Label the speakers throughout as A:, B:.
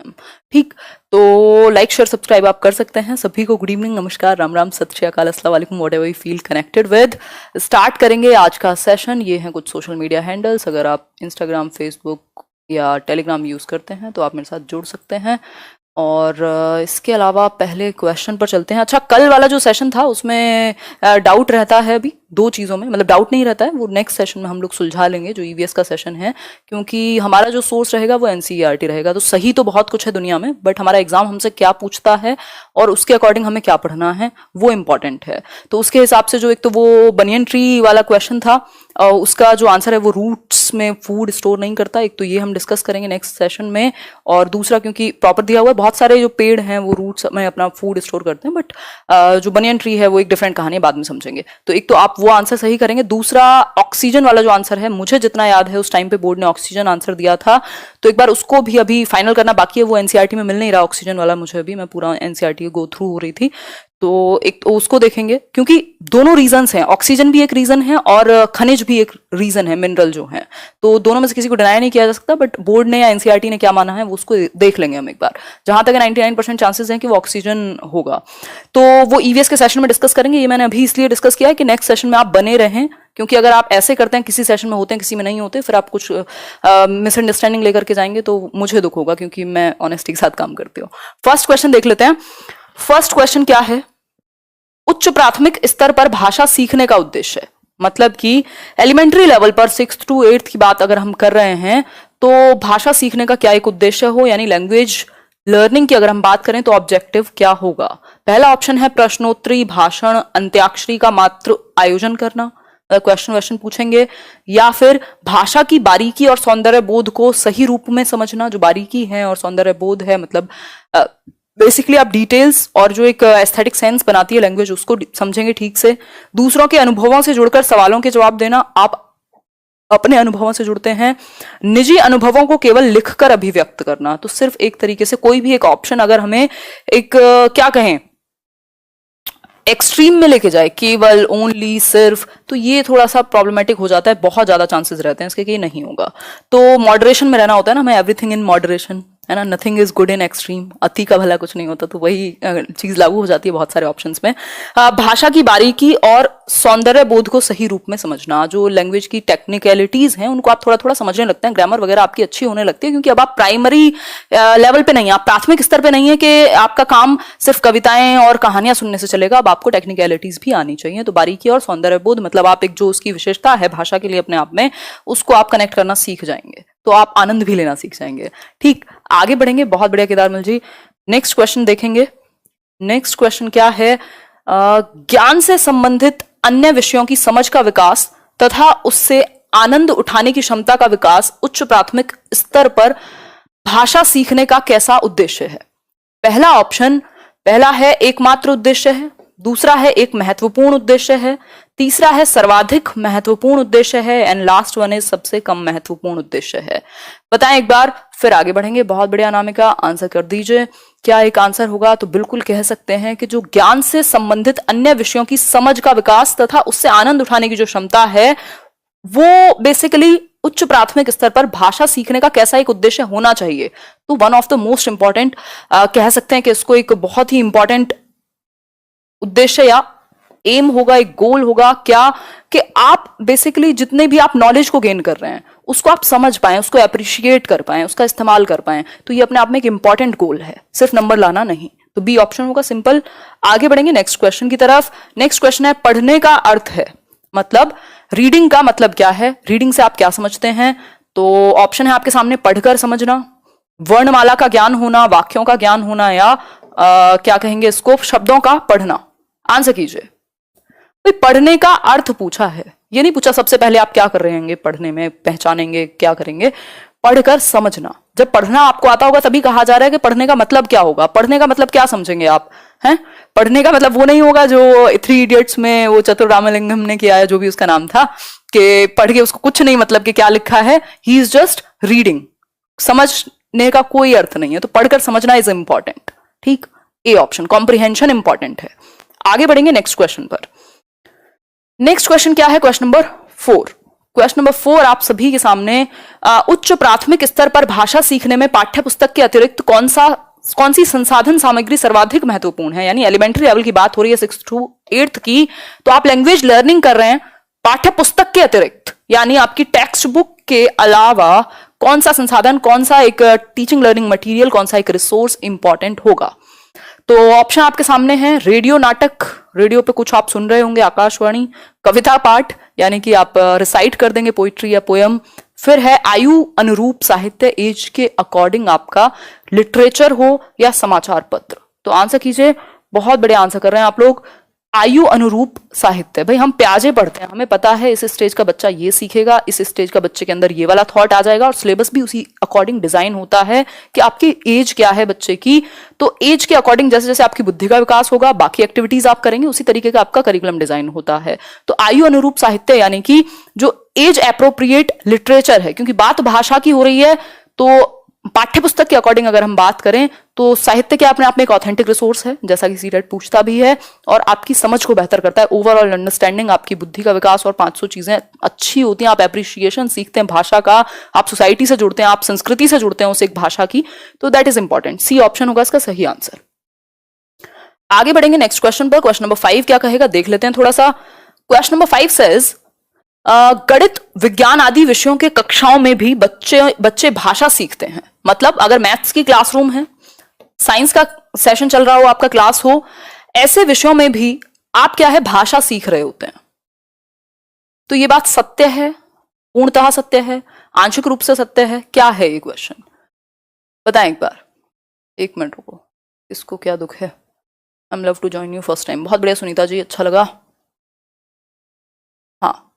A: am। ठीक, तो like share subscribe आप कर सकते हैं। सभी को गुड इवनिंग, नमस्कार, राम राम, सत श्री अकाल, अस्सलाम वालेकुम, whatever you feel connected with. Start करेंगे आज का सेशन। ये हैं कुछ सोशल मीडिया हैंडल्स। अगर आप इंस्टाग्राम, फेसबुक या टेलीग्राम यूज़ करते हैं तो आप मेरे साथ जुड़ सकते हैं। और इसके अलावा पहले क्वेश्चन पर चलते हैं। अच्छा, कल वाला जो सेशन था उसमें डाउट रहता है अभी दो चीज़ों में, मतलब डाउट नहीं रहता है, वो नेक्स्ट सेशन में हम लोग सुलझा लेंगे जो ईवीएस का सेशन है, क्योंकि हमारा जो सोर्स रहेगा वो एनसीईआरटी रहेगा। तो सही तो बहुत कुछ है दुनिया में, बट हमारा एग्जाम हमसे क्या पूछता है और उसके अकॉर्डिंग हमें क्या पढ़ना है वो इम्पॉर्टेंट है। तो उसके हिसाब से जो एक तो वो बनियन ट्री वाला क्वेश्चन था, उसका जो आंसर है वो रूट्स में फूड स्टोर नहीं करता, एक तो ये हम डिस्कस करेंगे नेक्स्ट सेशन में। और दूसरा, क्योंकि प्रॉपर दिया हुआ है, बहुत सारे जो पेड़ हैं वो रूट्स में अपना फूड स्टोर करते हैं, बट जो बनियन ट्री है वो एक डिफरेंट कहानी है, बाद में समझेंगे। तो एक तो आप वो आंसर सही करेंगे। दूसरा, ऑक्सीजन वाला जो आंसर है, मुझे जितना याद है उस टाइम पे बोर्ड ने ऑक्सीजन आंसर दिया था, तो एक बार उसको भी अभी फाइनल करना बाकी है। वो एनसीईआरटी में मिल नहीं रहा ऑक्सीजन वाला मुझे अभी, मैं पूरा एनसीईआरटी गो थ्रू हो रही थी, तो एक तो उसको देखेंगे, क्योंकि दोनों रीजंस हैं, ऑक्सीजन भी एक रीजन है और खनिज भी एक रीजन है, मिनरल जो है, तो दोनों में से किसी को डिनाई नहीं किया जा सकता, बट बोर्ड ने या एनसीईआरटी ने क्या माना है वो उसको देख लेंगे हम एक बार। जहां तक 99% चांसेस हैं कि वो ऑक्सीजन होगा, तो वो ईवीएस के सेशन में डिस्कस करेंगे। ये मैंने अभी इसलिए डिस्कस किया है कि नेक्स्ट सेशन में आप बने रहें, क्योंकि अगर आप ऐसे करते हैं किसी सेशन में होते हैं किसी में नहीं होते, फिर आप कुछ मिसअंडरस्टैंडिंग लेकर के जाएंगे तो मुझे दुख होगा, क्योंकि मैं ऑनेस्टी के साथ काम करती हूँ। फर्स्ट क्वेश्चन देख लेते हैं। फर्स्ट क्वेश्चन क्या है? उच्च प्राथमिक स्तर पर भाषा सीखने का उद्देश्य, मतलब कि एलिमेंट्री लेवल पर 6th to 8th की बात अगर हम कर रहे हैं, तो भाषा सीखने का क्या एक उद्देश्य हो, यानी लैंग्वेज लर्निंग की अगर हम बात करें तो ऑब्जेक्टिव क्या होगा? पहला ऑप्शन है प्रश्नोत्तरी, भाषण, अंत्याक्षरी का मात्र आयोजन करना, क्वेश्चन पूछेंगे, या फिर भाषा की बारीकी और सौंदर्य बोध को सही रूप में समझना। जो बारीकी है और सौंदर्य बोध है, मतलब बेसिकली आप डिटेल्स और जो एक एस्थेटिक सेंस बनाती है लैंग्वेज उसको समझेंगे ठीक से। दूसरों के अनुभवों से जुड़कर सवालों के जवाब देना, आप अपने अनुभवों से जुड़ते हैं। निजी अनुभवों को केवल लिखकर अभिव्यक्त करना, तो सिर्फ एक तरीके से कोई भी एक ऑप्शन अगर हमें एक क्या कहें एक्सट्रीम में लेके जाए, केवल, ओनली, सिर्फ, तो ये थोड़ा सा प्रॉब्लमेटिक हो जाता है, बहुत ज्यादा चांसेस रहते हैं इसके कि ये नहीं होगा। तो मॉडरेशन में रहना होता है ना, हमें एवरीथिंग इन मॉडरेशन, है ना, nothing is good in extreme, अति का भला कुछ नहीं होता, तो वही चीज लागू हो जाती है बहुत सारे ऑप्शंस में। भाषा की बारीकी और सौंदर्य बोध को सही रूप में समझना, जो लैंग्वेज की टेक्निकलिटीज हैं उनको आप थोड़ा थोड़ा समझने लगते हैं, ग्रामर वगैरह आपकी अच्छी होने लगती है, क्योंकि अब आप प्राइमरी लेवल पे नहीं है, आप प्राथमिक स्तर पे नहीं है कि आपका काम सिर्फ कविताएं और कहानियां सुनने से चलेगा, अब आपको टेक्निकलिटीज भी आनी चाहिए। तो बारीकी और सौंदर्य बोध, मतलब आप एक जो उसकी विशेषता है भाषा के लिए अपने आप में, उसको आप कनेक्ट करना सीख जाएंगे, तो आप आनंद भी लेना सीख जाएंगे। ठीक, आगे बढ़ेंगे। बहुत बढ़िया केदारमल जी, नेक्स्ट क्वेश्चन देखेंगे। नेक्स्ट क्वेश्चन क्या है? ज्ञान से संबंधित अन्य विषयों की समझ का विकास तथा उससे आनंद उठाने की क्षमता का विकास उच्च प्राथमिक स्तर पर भाषा सीखने का कैसा उद्देश्य है? पहला ऑप्शन, पहला है एकमात्र उद्देश्य है, दूसरा है एक महत्वपूर्ण उद्देश्य है, तीसरा है सर्वाधिक महत्वपूर्ण उद्देश्य है, एंड लास्ट वन इज सबसे कम महत्वपूर्ण उद्देश्य है। बताएं एक बार, फिर आगे बढ़ेंगे। बहुत बढ़िया अनामिका, आंसर कर दीजिए। क्या एक आंसर होगा? तो बिल्कुल कह सकते हैं कि जो ज्ञान से संबंधित अन्य विषयों की समझ का विकास तथा उससे आनंद उठाने की जो क्षमता है, वो बेसिकली उच्च प्राथमिक स्तर पर भाषा सीखने का कैसा एक उद्देश्य होना चाहिए। तो one of the most important, कह सकते हैं कि इसको एक बहुत ही इंपॉर्टेंट उद्देश्य या एम होगा, एक गोल होगा क्या, कि आप बेसिकली जितने भी आप नॉलेज को गेन कर रहे हैं उसको आप समझ पाएं, उसको अप्रिशिएट कर पाएं, उसका इस्तेमाल कर पाएं। तो ये अपने आप में एक इंपॉर्टेंट गोल है, सिर्फ नंबर लाना नहीं। तो बी ऑप्शन होगा, सिंपल। आगे बढ़ेंगे नेक्स्ट क्वेश्चन की तरफ। नेक्स्ट क्वेश्चन है पढ़ने का अर्थ है, मतलब रीडिंग का मतलब क्या है, रीडिंग से आप क्या समझते हैं? तो ऑप्शन है आपके सामने, पढ़कर समझना, वर्णमाला का ज्ञान होना, वाक्यों का ज्ञान होना, या क्या कहेंगे इसको, शब्दों का पढ़ना। आंसर कीजिए। भाई पढ़ने का अर्थ पूछा है, ये नहीं पूछा सबसे पहले आप क्या कर रहे होंगे पढ़ने में, पहचानेंगे क्या करेंगे। पढ़कर समझना, जब पढ़ना आपको आता होगा तभी कहा जा रहा है कि पढ़ने का मतलब क्या होगा। पढ़ने का मतलब क्या समझेंगे आप, हैं? पढ़ने का मतलब वो नहीं होगा जो 3 इडियट्स में वो चतुर रामलिंगम ने किया है, जो भी उसका नाम था, कि पढ़ के उसको कुछ नहीं मतलब कि क्या लिखा है, ही इज जस्ट रीडिंग। समझने का कोई अर्थ नहीं है, तो पढ़कर समझना इज इंपॉर्टेंट। ठीक, ए ऑप्शन, कॉम्प्रिहेंशन इंपॉर्टेंट है। आगे बढ़ेंगे नेक्स्ट क्वेश्चन पर। नेक्स्ट क्वेश्चन क्या है? Question number 4। क्वेश्चन नंबर 4 आप सभी के सामने, उच्च प्राथमिक स्तर पर भाषा सीखने में पाठ्य पुस्तक के अतिरिक्त कौन सी संसाधन सामग्री सर्वाधिक महत्वपूर्ण है? यानी एलिमेंट्री लेवल की बात हो रही है 6th to 8th की, तो आप लैंग्वेज लर्निंग कर रहे हैं पाठ्य पुस्तक के अतिरिक्त, यानी आपकी टेक्स्ट बुक के अलावा कौन सा संसाधन, कौन सा एक टीचिंग लर्निंग मटेरियल, कौन सा एक रिसोर्स इंपॉर्टेंट होगा? तो ऑप्शन आपके सामने है, रेडियो नाटक, रेडियो पे कुछ आप सुन रहे होंगे, आकाशवाणी, कविता पाठ यानी कि आप रिसाइट कर देंगे पोइट्री या पोयम, फिर है आयु अनुरूप साहित्य, एज के अकॉर्डिंग आपका लिटरेचर हो या समाचार पत्र। तो आंसर कीजिए, बहुत बड़े आंसर कर रहे हैं आप लोग। आयु अनुरूप साहित्य, भाई हम प्याजे पढ़ते हैं, हमें पता है इस स्टेज का बच्चा ये सीखेगा, इस स्टेज का बच्चे के अंदर ये वाला थॉट आ जाएगा, और सिलेबस भी उसी अकॉर्डिंग डिजाइन होता है कि आपकी एज क्या है बच्चे की, तो एज के अकॉर्डिंग जैसे जैसे आपकी बुद्धि का विकास होगा, बाकी एक्टिविटीज आप करेंगे, उसी तरीके का आपका करिकुलम डिजाइन होता है। तो आयु अनुरूप साहित्य यानी कि जो एज एप्रोप्रिएट लिटरेचर है, क्योंकि बात भाषा की हो रही है, तो पाठ्य पुस्तक के अकॉर्डिंग अगर हम बात करें तो साहित्य के अपने आप में एक ऑथेंटिक रिसोर्स है, जैसा कि सीटेट पूछता भी है, और आपकी समझ को बेहतर करता है, ओवरऑल अंडरस्टैंडिंग, आपकी बुद्धि का विकास, और 500 चीजें अच्छी होती हैं। आप एप्रिशिएशन सीखते हैं भाषा का, आप सोसाइटी से जुड़ते हैं, आप संस्कृति से जुड़ते हैं उस एक भाषा की, तो that is important. C option होगा इसका सही आंसर। आगे बढ़ेंगे नेक्स्ट क्वेश्चन पर। क्वेश्चन नंबर 5 क्या कहेगा देख लेते हैं थोड़ा सा। क्वेश्चन नंबर 5 सेज, गणित, विज्ञान आदि विषयों के कक्षाओं में भी बच्चे भाषा सीखते हैं। मतलब अगर मैथ्स की क्लासरूम है, साइंस का सेशन चल रहा हो, आपका क्लास हो, ऐसे विषयों में भी आप क्या है भाषा सीख रहे होते हैं। तो ये बात सत्य है, पूर्णतः सत्य है, आंशिक रूप से सत्य है, क्या है ये क्वेश्चन बताएं एक बार। एक मिनट रुको, इसको क्या दुख है। I am love to join you first time, बहुत बढ़िया सुनीता जी, अच्छा लगा। हाँ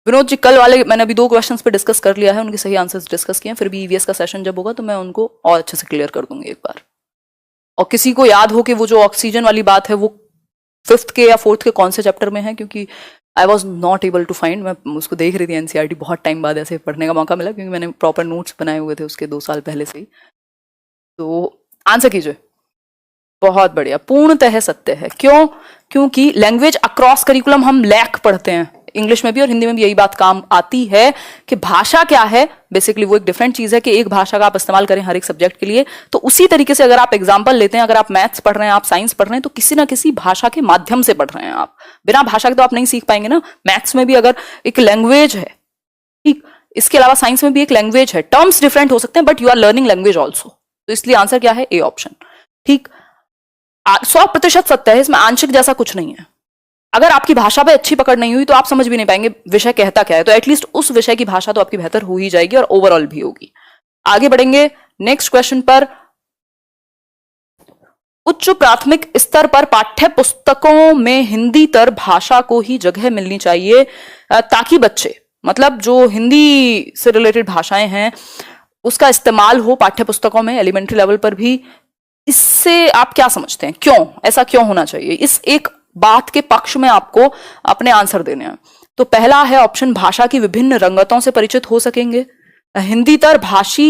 A: विनोद जी, कल वाले मैंने अभी 2 क्वेश्चंस पे डिस्कस कर लिया है, उनके सही आंसर्स डिस्कस किए हैं, फिर भी ईवीएस का सेशन जब होगा तो मैं उनको और अच्छे से क्लियर कर दूंगी एक बार। और किसी को याद हो कि वो जो ऑक्सीजन वाली बात है वो 5th के या 4th के कौन से चैप्टर में है, क्योंकि I was not able to find, मैं उसको देख रही थी एनसीईआरटी, बहुत टाइम बाद ऐसे पढ़ने का मौका मिला, क्योंकि मैंने प्रॉपर नोट्स बनाए हुए थे उसके 2 साल पहले से ही। तो आंसर कीजिए। बहुत बढ़िया, पूर्णतः सत्य है। क्यों? क्योंकि लैंग्वेज अक्रॉस करिकुलम हम लैक पढ़ते हैं, इंग्लिश में भी और हिंदी में भी यही बात काम आती है कि भाषा क्या है, बेसिकली वो एक डिफरेंट चीज है कि एक भाषा का आप इस्तेमाल करें हर एक सब्जेक्ट के लिए। तो उसी तरीके से अगर आप एग्जांपल लेते हैं, अगर आप मैथ्स पढ़ रहे हैं, आप साइंस पढ़ रहे हैं, तो किसी ना किसी भाषा के माध्यम से पढ़ रहे हैं आप, बिना भाषा के तो आप नहीं सीख पाएंगे ना। मैथ्स में भी अगर एक लैंग्वेज है, ठीक, इसके अलावा साइंस में भी एक लैंग्वेज है, टर्म्स डिफरेंट हो सकते हैं but you are learning language also. तो इसलिए आंसर क्या है, ए ऑप्शन। ठीक, 100% सत्य है, इसमें आंशिक जैसा कुछ नहीं है। अगर आपकी भाषा पे अच्छी पकड़ नहीं हुई तो आप समझ भी नहीं पाएंगे विषय कहता क्या है, तो एटलीस्ट उस विषय की भाषा तो आपकी बेहतर हो ही जाएगी और ओवरऑल भी होगी। आगे बढ़ेंगे नेक्स्ट क्वेश्चन पर। उच्च प्राथमिक स्तर पर पाठ्य पुस्तकों में हिंदीतर भाषा को ही जगह मिलनी चाहिए, ताकि बच्चे, मतलब जो हिंदी से रिलेटेड भाषाएं हैं उसका इस्तेमाल हो पाठ्य पुस्तकों में, एलिमेंट्री लेवल पर भी। इससे आप क्या समझते हैं, क्यों ऐसा क्यों होना चाहिए? इस एक बात के पक्ष में आपको अपने आंसर देने हैं। तो पहला है ऑप्शन, भाषा की विभिन्न रंगतों से परिचित हो सकेंगे, हिंदीतर भाषी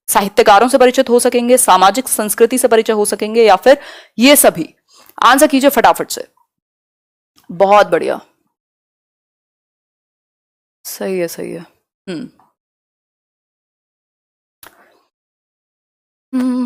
A: साहित्यकारों से परिचित हो सकेंगे, सामाजिक संस्कृति से परिचय हो सकेंगे, या फिर ये सभी। आंसर कीजिए फटाफट से। बहुत बढ़िया, सही है, सही है।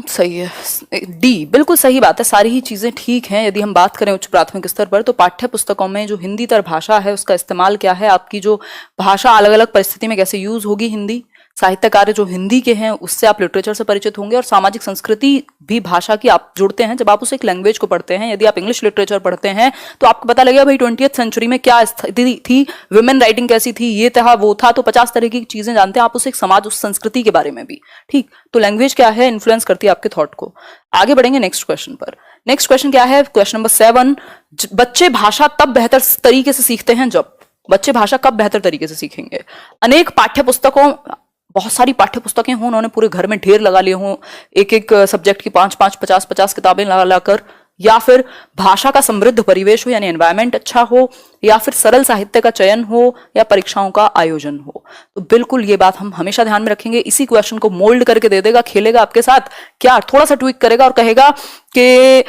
A: सही है, डी बिल्कुल सही बात है, सारी ही चीजें ठीक हैं। यदि हम बात करें उच्च प्राथमिक स्तर पर, तो पाठ्य पुस्तकों में जो हिंदीतर भाषा है उसका इस्तेमाल क्या है, आपकी जो भाषा अलग अलग परिस्थिति में कैसे यूज होगी, हिंदी साहित्य कार्य जो हिंदी के हैं उससे आप लिटरेचर से परिचित होंगे, और सामाजिक संस्कृति भी भाषा की आप जुड़ते हैं जब आप उस एक लैंग्वेज को पढ़ते हैं। यदि आप इंग्लिश लिटरेचर पढ़ते हैं तो आपको पता लगेगा भाई 20th सेंचुरी में क्या स्थिति थी, वुमेन राइटिंग कैसी थी, ये था वो था, तो 50 तरह की चीजें जानते हैं आप उस एक समाज, उस संस्कृति के बारे में भी। ठीक, तो लैंग्वेज क्या है, इन्फ्लुएंस करती है आपके थॉट को। आगे बढ़ेंगे नेक्स्ट क्वेश्चन पर। नेक्स्ट क्वेश्चन क्या है, क्वेश्चन नंबर 7, बच्चे भाषा तब बेहतर तरीके से सीखते हैं जब, बच्चे भाषा कब बेहतर तरीके से सीखेंगे? अनेक पाठ्य पुस्तकों, बहुत सारी पाठ्य पुस्तकें हों, उन्होंने पूरे घर में ढेर लगा लिए हों, एक एक सब्जेक्ट की 5-5, 50-50 किताबें लगा लाकर, या फिर भाषा का समृद्ध परिवेश हो यानी एनवायरमेंट अच्छा हो, या फिर सरल साहित्य का चयन हो, या परीक्षाओं का आयोजन हो। तो बिल्कुल ये बात हम हमेशा ध्यान में रखेंगे। इसी क्वेश्चन को मोल्ड करके दे देगा, खेलेगा आपके साथ, क्या थोड़ा सा ट्विक करेगा और कहेगा कि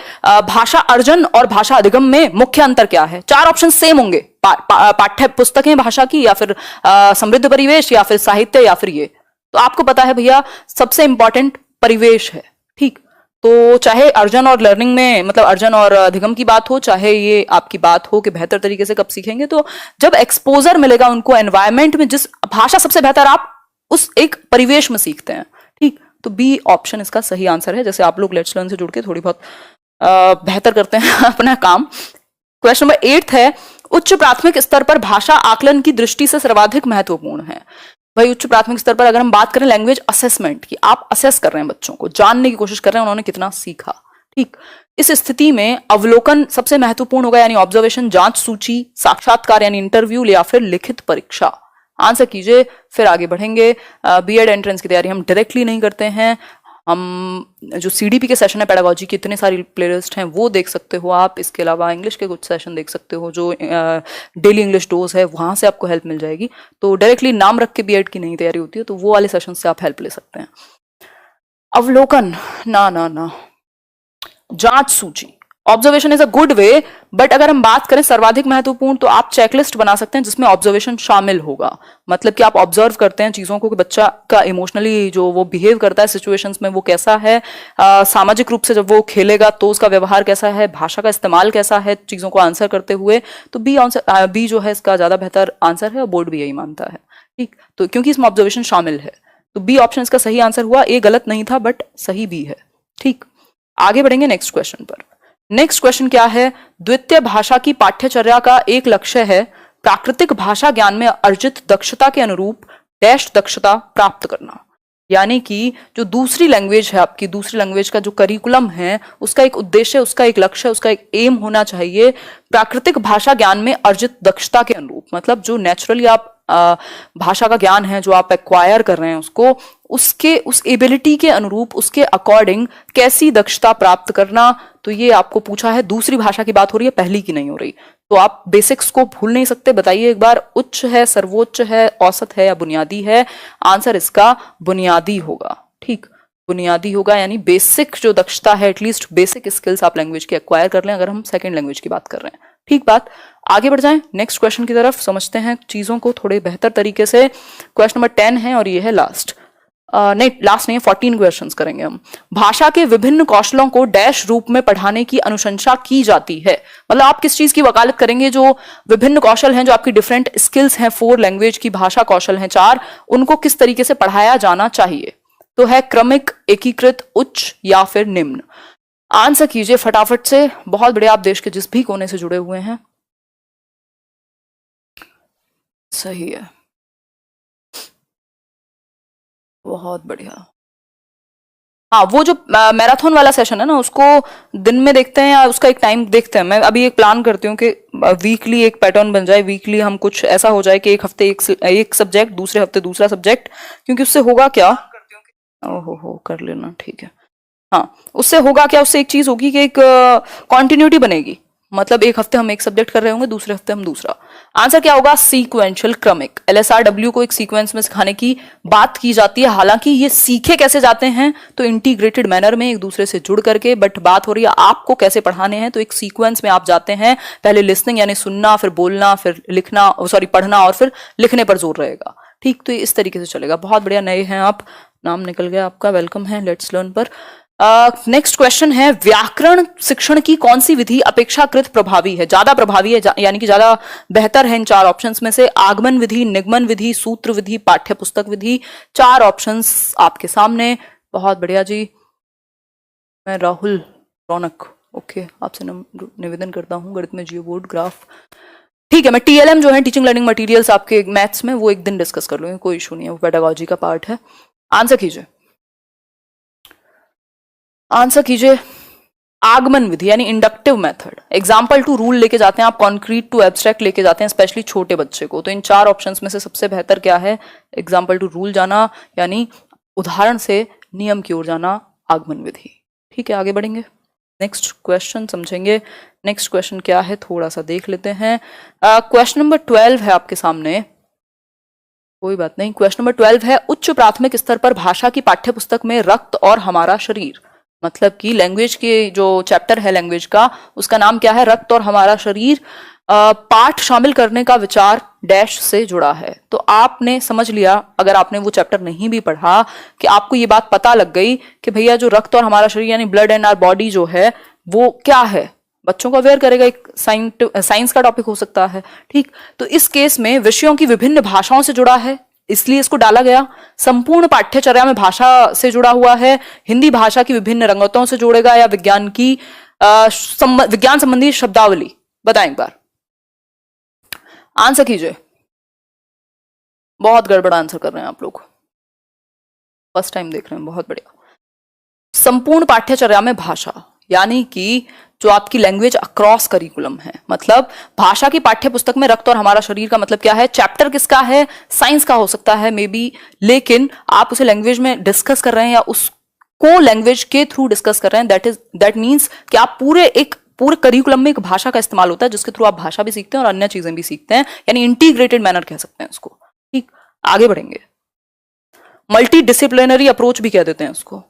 A: भाषा अर्जन और भाषा अधिगम में मुख्य अंतर क्या है। चार ऑप्शन सेम होंगे, पाठ्य पुस्तकें भाषा की, या फिर समृद्ध परिवेश, या फिर साहित्य, या फिर ये। तो आपको पता है भैया सबसे इंपॉर्टेंट परिवेश है, ठीक। तो चाहे अर्जन और लर्निंग में, मतलब अर्जन और अधिगम की बात हो, चाहे ये आपकी बात हो कि बेहतर तरीके से कब सीखेंगे, तो जब एक्सपोजर मिलेगा उनको एनवायरमेंट में, जिस भाषा सबसे बेहतर आप उस एक परिवेश में सीखते हैं, ठीक। तो बी ऑप्शन इसका सही आंसर है। जैसे आप लोग लेट्स लर्न से जुड़ के थोड़ी बहुत बेहतर करते हैं अपना काम। क्वेश्चन नंबर 8 है, उच्च प्राथमिक स्तर पर भाषा आकलन की दृष्टि से सर्वाधिक महत्वपूर्ण है। भाई उच्च प्राथमिक स्तर पर अगर हम बात करें लैंग्वेज असेसमेंट की, आप असेस कर रहे हैं बच्चों को, जानने की कोशिश कर रहे हैं उन्होंने कितना सीखा, ठीक। इस स्थिति में अवलोकन सबसे महत्वपूर्ण होगा, यानी ऑब्जर्वेशन, जांच सूची, साक्षात्कार यानी इंटरव्यू, या फिर लिखित परीक्षा। आंसर कीजिए, फिर आगे बढ़ेंगे। बीएड एंट्रेंस की तैयारी हम डायरेक्टली नहीं करते हैं, हम जो सीडीपी के सेशन है पेडागोजी की, इतने सारी प्लेलिस्ट हैं वो देख सकते हो आप। इसके अलावा इंग्लिश के कुछ सेशन देख सकते हो, जो डेली इंग्लिश डोज है वहां से आपको हेल्प मिल जाएगी। तो डायरेक्टली नाम रख के बीएड की नहीं तैयारी होती है, तो वो वाले सेशन से आप हेल्प ले सकते हैं। अवलोकन ना ना ना, जांच सूची, observation is a good way, but अगर हम बात करें सर्वाधिक महत्वपूर्ण, तो आप चेकलिस्ट बना सकते हैं जिसमें ऑब्जर्वेशन शामिल होगा। मतलब कि आप ऑब्जर्व करते हैं चीजों को कि बच्चा का इमोशनली जो वो बिहेव करता है सिचुएशंस में वो कैसा है, सामाजिक रूप से जब वो खेलेगा तो उसका व्यवहार कैसा है, भाषा का इस्तेमाल कैसा है चीजों को आंसर करते हुए। तो बी जो है इसका ज्यादा बेहतर आंसर है और बोर्ड भी यही मानता है, ठीक। तो क्योंकि इसमें ऑब्जर्वेशन शामिल है, तो बी ऑप्शन इसका सही आंसर हुआ। ए गलत नहीं था बट सही भी है, ठीक। आगे बढ़ेंगे नेक्स्ट क्वेश्चन पर। नेक्स्ट क्वेश्चन क्या है, द्वितीय भाषा की पाठ्यचर्या का एक लक्ष्य है प्राकृतिक भाषा ज्ञान में अर्जित दक्षता के अनुरूप डैश दक्षता प्राप्त करना। यानी कि जो दूसरी लैंग्वेज है आपकी, दूसरी लैंग्वेज का जो करिकुलम है उसका एक उद्देश्य, उसका एक लक्ष्य, उसका एक एम होना चाहिए प्राकृतिक भाषा ज्ञान में अर्जित दक्षता के अनुरूप। मतलब जो नेचुरली आप भाषा का ज्ञान है जो आप एक्वायर कर रहे हैं उसको, उसके उस एबिलिटी के अनुरूप, उसके अकॉर्डिंग कैसी दक्षता प्राप्त करना। तो ये आपको पूछा है, दूसरी भाषा की बात हो रही है, पहली की नहीं हो रही। तो आप बेसिक्स को भूल नहीं सकते। बताइए एक बार, उच्च है, सर्वोच्च है, औसत है या बुनियादी है? आंसर इसका बुनियादी होगा, ठीक। बुनियादी होगा यानी बेसिक जो दक्षता है, एटलीस्ट बेसिक स्किल्स आप लैंग्वेज के एक्वायर कर लें अगर हम सेकंड लैंग्वेज की बात कर रहे हैं, ठीक बात। आगे बढ़ जाएं नेक्स्ट क्वेश्चन की तरफ, समझते हैं चीजों को थोड़े बेहतर तरीके से। क्वेश्चन नंबर 10 है और ये है लास्ट, नहीं लास्ट नहीं है, 14 क्वेश्चंस करेंगे हम। भाषा के विभिन्न कौशलों को डैश रूप में पढ़ाने की अनुशंसा की जाती है। मतलब आप किस चीज की वकालत करेंगे? जो विभिन्न कौशल हैं, जो आपकी डिफरेंट स्किल्स हैं, 4 लैंग्वेज की भाषा कौशल हैं 4, उनको किस तरीके से पढ़ाया जाना चाहिए? तो है क्रमिक, एकीकृत, उच्च या फिर निम्न। आंसर कीजिए फटाफट से। बहुत बढ़िया, आप देश के जिस भी कोने से जुड़े हुए हैं। सही है, बहुत बढ़िया। हाँ, वो जो मैराथन वाला सेशन है ना, उसको दिन में देखते हैं या उसका एक टाइम देखते हैं? मैं अभी एक प्लान करती हूँ कि वीकली एक पैटर्न बन जाए, वीकली हम कुछ ऐसा हो जाए कि एक हफ्ते एक सब्जेक्ट, दूसरे हफ्ते दूसरा सब्जेक्ट। क्योंकि उससे होगा क्या, ओहो हो कर लेना, ठीक है। हाँ, उससे होगा क्या, उससे एक चीज होगी कि एक कॉन्टिन्यूटी बनेगी। मतलब एक हफ्ते हम एक सब्जेक्ट कर रहे होंगे, दूसरे हफ्ते हम दूसरा। आंसर क्या होगा? सीक्वेंशियल, क्रमिक। LSRW को एक सीक्वेंस में सिखाने की बात की जाती है। हालांकि ये सीखे कैसे जाते हैं? तो इंटीग्रेटेड मैनर में, एक दूसरे से जुड़ करके। बट बात हो रही है आपको कैसे पढ़ाने हैं, तो एक सीक्वेंस में आप जाते हैं। पहले लिसनिंग यानी सुनना, फिर बोलना, फिर लिखना, सॉरी पढ़ना, और फिर लिखने पर जोर रहेगा, ठीक। तो इस तरीके से चलेगा। बहुत बढ़िया, नए हैं आप, नाम निकल गया आपका, वेलकम है लेट्स लर्न पर। नेक्स्ट क्वेश्चन है, व्याकरण शिक्षण की कौन सी विधि अपेक्षाकृत प्रभावी है, ज्यादा प्रभावी है, यानी कि ज्यादा बेहतर है इन 4 ऑप्शंस में से? आगमन विधि, निगमन विधि, सूत्र विधि, पाठ्य पुस्तक विधि। 4 ऑप्शंस आपके सामने। बहुत बढ़िया जी। मैं राहुल रौनक, ओके, आपसे निवेदन करता हूँ गणित में जियो बोर्ड ग्राफ, ठीक है। मैं TLM जो है टीचिंग लर्निंग मटेरियल्स आपके मैथ्स में, वो एक दिन डिस्कस कर लूंगी, कोई इशू नहीं है, वो पेडागोजी का पार्ट है। आंसर कीजिए, आंसर कीजिए। आगमन विधि यानी inductive method. Example to rule लेके जाते हैं आप, कॉन्क्रीट टू एब्स्ट्रैक्ट लेके जाते हैं, स्पेशली छोटे बच्चे को। तो इन 4 ऑप्शंस में से सबसे बेहतर क्या है? एग्जाम्पल टू रूल जाना, यानी उदाहरण से नियम की ओर जाना, आगमन विधि, ठीक है। आगे बढ़ेंगे। नेक्स्ट क्वेश्चन समझेंगे। नेक्स्ट क्वेश्चन क्या है थोड़ा सा देख लेते हैं। क्वेश्चन नंबर 12 है आपके सामने, कोई बात नहीं। क्वेश्चन नंबर 12 है, उच्च प्राथमिक स्तर पर भाषा की पाठ्य पुस्तक में रक्त और हमारा शरीर, मतलब कि लैंग्वेज के जो चैप्टर है लैंग्वेज का, उसका नाम क्या है? रक्त और हमारा शरीर। पाठ शामिल करने का विचार डैश से जुड़ा है। तो आपने समझ लिया, अगर आपने वो चैप्टर नहीं भी पढ़ा, कि आपको ये बात पता लग गई कि भैया जो रक्त और हमारा शरीर यानी ब्लड एंड आवर बॉडी जो है वो क्या है, बच्चों को अवेयर करेगा। एक साइंस का टॉपिक हो सकता है, ठीक। तो इस केस में विषयों की विभिन्न भाषाओं से जुड़ा है, इसलिए इसको डाला गया। संपूर्ण पाठ्यचर्या में भाषा से जुड़ा हुआ है, हिंदी भाषा की विभिन्न रंगतों से जोड़ेगा, या विज्ञान की विज्ञान संबंधी शब्दावली। बताएं एक बार, आंसर कीजिए। बहुत गड़बड़ आंसर कर रहे हैं आप लोग, फर्स्ट टाइम देख रहे हैं, बहुत बढ़िया। संपूर्ण पाठ्यचर्या में भाषा यानी कि जो आपकी लैंग्वेज अक्रॉस करिकुलम है, मतलब भाषा की पाठ्य पुस्तक में रक्त और हमारा शरीर का मतलब क्या है? चैप्टर किसका है? साइंस का हो सकता है मे बी, लेकिन आप उसे लैंग्वेज में डिस्कस कर रहे हैं या उसको लैंग्वेज के थ्रू डिस्कस कर रहे हैं। दैट मीन्स कि आप पूरे करिकुलम में एक भाषा का इस्तेमाल होता है जिसके थ्रू आप भाषा भी सीखते हैं और अन्य चीजें भी सीखते हैं, यानी इंटीग्रेटेड मैनर कह सकते हैं उसको, ठीक। आगे बढ़ेंगे, मल्टी डिसिप्लिनरी अप्रोच भी कह देते हैं उसको।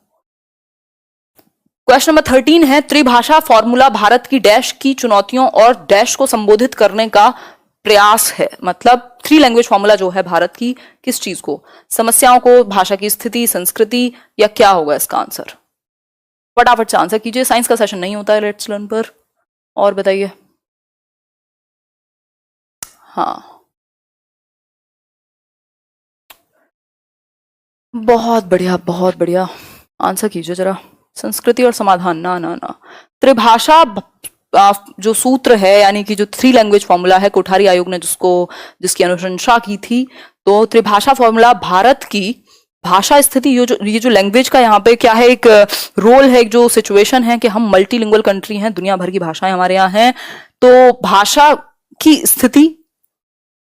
A: क्वेश्चन नंबर 13 है, त्रिभाषा फॉर्मूला भारत की डैश की चुनौतियों और डैश को संबोधित करने का प्रयास है। मतलब 3 लैंग्वेज फॉर्मूला जो है भारत की, किस चीज को? समस्याओं को, भाषा की स्थिति, संस्कृति, या क्या होगा इसका आंसर? फटाफट से आंसर कीजिए, साइंस का सेशन नहीं होता है लेट्स लर्न पर। और बताइए। हाँ, बहुत बढ़िया, बहुत बढ़िया। आंसर कीजिए जरा। संस्कृति और समाधान, ना ना ना। त्रिभाषा जो सूत्र है, यानी कि जो 3 लैंग्वेज फॉर्मूला है, कोठारी आयोग ने जिसकी अनुशंसा की थी, तो त्रिभाषा फॉर्मूला भारत की भाषा स्थिति, ये जो लैंग्वेज का यहाँ पे क्या है, एक रोल है, एक जो सिचुएशन है कि हम मल्टीलिंगुअल कंट्री हैं, दुनिया भर की भाषाएं हमारे यहाँ हैं, तो भाषा की स्थिति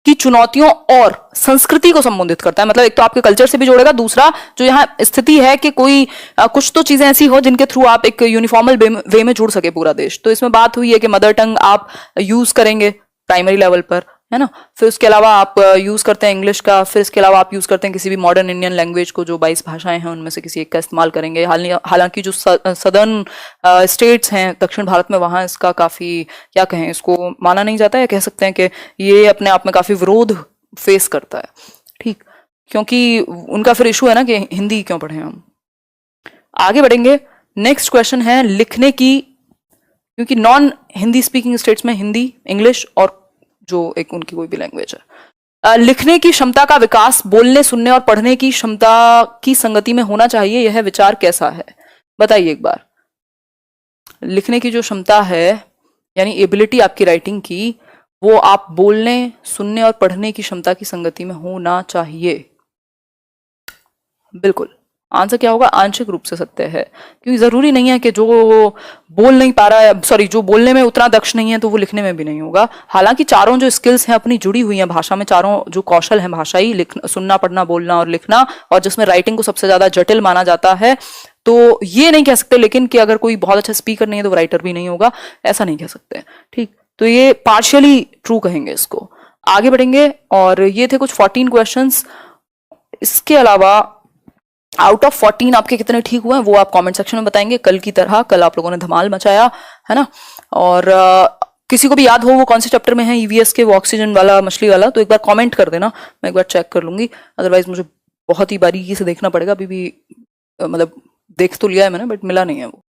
A: की चुनौतियों और संस्कृति को संबोधित करता है। मतलब एक तो आपके कल्चर से भी जोड़ेगा, दूसरा जो यहाँ स्थिति है कि कोई कुछ तो चीजें ऐसी हो जिनके थ्रू आप एक यूनिफॉर्मल वे में जुड़ सके पूरा देश। तो इसमें बात हुई है कि मदर टंग आप यूज करेंगे प्राइमरी लेवल पर, है ना, फिर उसके अलावा आप यूज करते हैं इंग्लिश का, फिर इसके अलावा आप यूज करते हैं किसी भी मॉडर्न इंडियन लैंग्वेज को, जो 22 भाषाएं हैं उनमें से किसी एक का इस्तेमाल करेंगे। हालांकि जो सदर्न स्टेट्स हैं दक्षिण भारत में, वहाँ इसका काफी, क्या कहें, इसको माना नहीं जाता है, कह सकते हैं कि ये अपने आप में काफी विरोध फेस करता है, ठीक, क्योंकि उनका फिर इशू है ना कि हिंदी क्यों पढ़े हम। आगे बढ़ेंगे, नेक्स्ट क्वेश्चन है लिखने की, क्योंकि नॉन हिंदी स्पीकिंग स्टेट्स में हिंदी, इंग्लिश और जो एक उनकी कोई भी लैंग्वेज है, लिखने की क्षमता का विकास बोलने, सुनने और पढ़ने की क्षमता की संगति में होना चाहिए, यह विचार कैसा है? बताइए एक बार। लिखने की जो क्षमता है यानी एबिलिटी आपकी राइटिंग की, वो आप बोलने, सुनने और पढ़ने की क्षमता की संगति में होना चाहिए। बिल्कुल, आंसर क्या होगा? आंशिक रूप से सत्य है, क्योंकि जरूरी नहीं है कि जो बोल नहीं पा रहा है, सॉरी, जो बोलने में उतना दक्ष नहीं है तो वो लिखने में भी नहीं होगा। हालांकि चारों जो स्किल्स हैं अपनी जुड़ी हुई हैं भाषा में, चारों जो कौशल हैं भाषाई, लिखना, सुनना, पढ़ना, बोलना और लिखना, और जिसमें राइटिंग को सबसे ज्यादा जटिल माना जाता है। तो ये नहीं कह सकते लेकिन कि अगर कोई बहुत अच्छा स्पीकर नहीं है तो वो राइटर भी नहीं होगा, ऐसा नहीं कह सकते, ठीक। तो ये पार्शियली ट्रू कहेंगे इसको। आगे बढ़ेंगे, और ये थे कुछ 14 क्वेश्चंस। इसके अलावा आउट ऑफ 14 आपके कितने ठीक हुए हैं वो आप कमेंट सेक्शन में बताएंगे। कल की तरह, कल आप लोगों ने धमाल मचाया है ना। और किसी को भी याद हो वो कौन से चैप्टर में है ईवीएस के, वो ऑक्सीजन वाला, मछली वाला, तो एक बार कमेंट कर देना, मैं एक बार चेक कर लूंगी। अदरवाइज मुझे बहुत ही बारीकी से देखना पड़ेगा, अभी भी मतलब देख तो लिया है मैंने बट मिला नहीं है वो।